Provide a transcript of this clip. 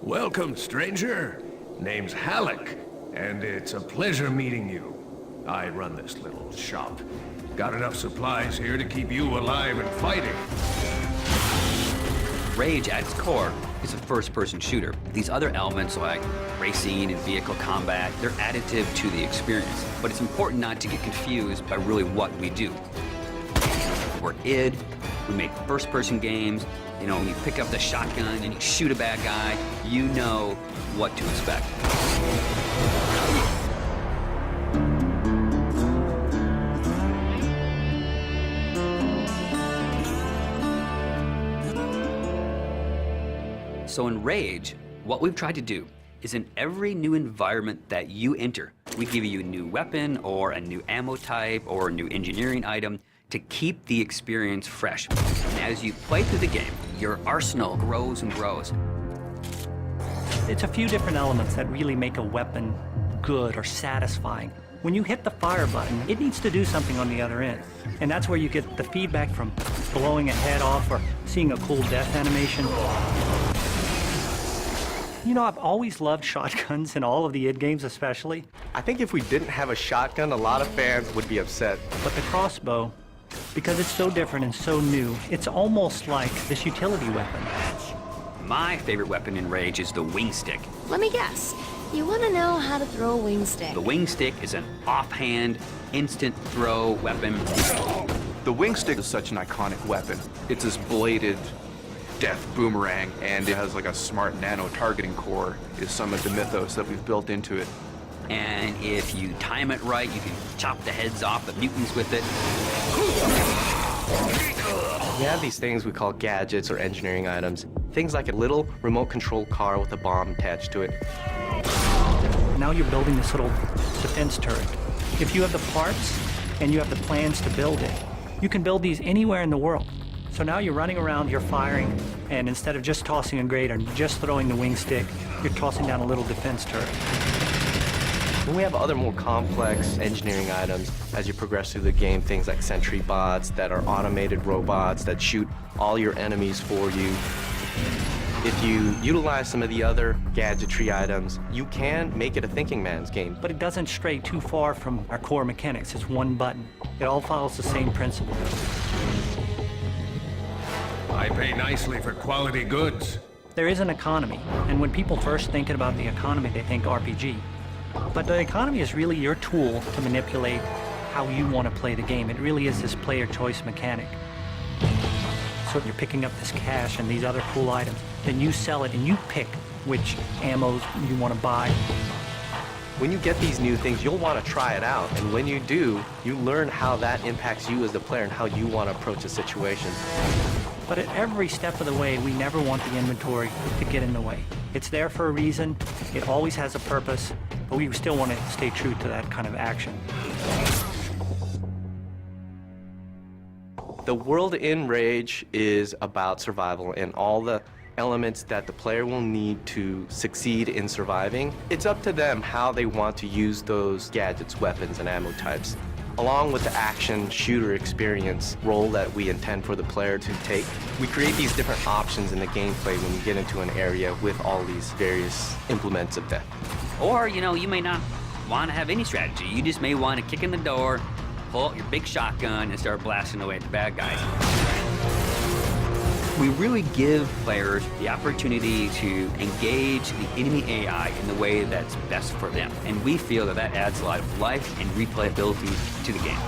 Welcome, stranger. Name's Halleck, and it's a pleasure meeting you. I run this little shop. Got enough supplies here to keep you alive and fighting. Rage, at its core, is a first-person shooter. These other elements like racing and vehicle combat, they're additive to the experience. But it's important not to get confused by really what we do. We're id, we make first-person games. You know, when you pick up the shotgun and you shoot a bad guy, you know what to expect. So in Rage, what we've tried to do is in every new environment that you enter, we give you a new weapon or a new ammo type or a new engineering item to keep the experience fresh. And as you play through the game, your arsenal grows and grows. It's a few different elements that really make a weapon good or satisfying. When you hit the fire button, it needs to do something on the other end. And that's where you get the feedback from blowing a head off or seeing a cool death animation. You know, I've always loved shotguns in all of the id games especially. I think if we didn't have a shotgun, a lot of fans would be upset. But the crossbow, because it's so different and so new, it's almost like this utility weapon. My favorite weapon in Rage is the wing stick. Let me guess. You want to know how to throw a wing stick. The wing stick is an offhand, instant throw weapon. The wing stick is such an iconic weapon. It's this bladed death boomerang, and it has like a smart nano targeting core, is some of the mythos that we've built into it. And if you time it right, you can chop the heads off the mutants with it. We have these things we call gadgets or engineering items. Things like a little remote control car with a bomb attached to it. Now you're building this little defense turret. If you have the parts and you have the plans to build it, you can build these anywhere in the world. So now you're running around, you're firing, and instead of just tossing a grenade or just throwing the wing stick, you're tossing down a little defense turret. Then we have other more complex engineering items as you progress through the game, things like sentry bots that are automated robots that shoot all your enemies for you. If you utilize some of the other gadgetry items, you can make it a thinking man's game. But it doesn't stray too far from our core mechanics. It's one button. It all follows the same principle. I pay nicely for quality goods. There is an economy, and when people first think about the economy, they think RPG. But the economy is really your tool to manipulate how you want to play the game. It really is this player choice mechanic. So you're picking up this cash and these other cool items, then you sell it and you pick which ammos you want to buy. When you get these new things, you'll want to try it out. And when you do, you learn how that impacts you as the player and how you want to approach a situation. But at every step of the way, we never want the inventory to get in the way. It's there for a reason. It always has a purpose, but we still want to stay true to that kind of action. The world in Rage is about survival and all the elements that the player will need to succeed in surviving. It's up to them how they want to use those gadgets, weapons, and ammo types, along with the action shooter experience role that we intend for the player to take. We create these different options in the gameplay when you get into an area with all these various implements of death. Or, you know, you may not want to have any strategy. You just may want to kick in the door, pull out your big shotgun, and start blasting away at the bad guys. We really give players the opportunity to engage the enemy AI in the way that's best for them. And we feel that that adds a lot of life and replayability to the game.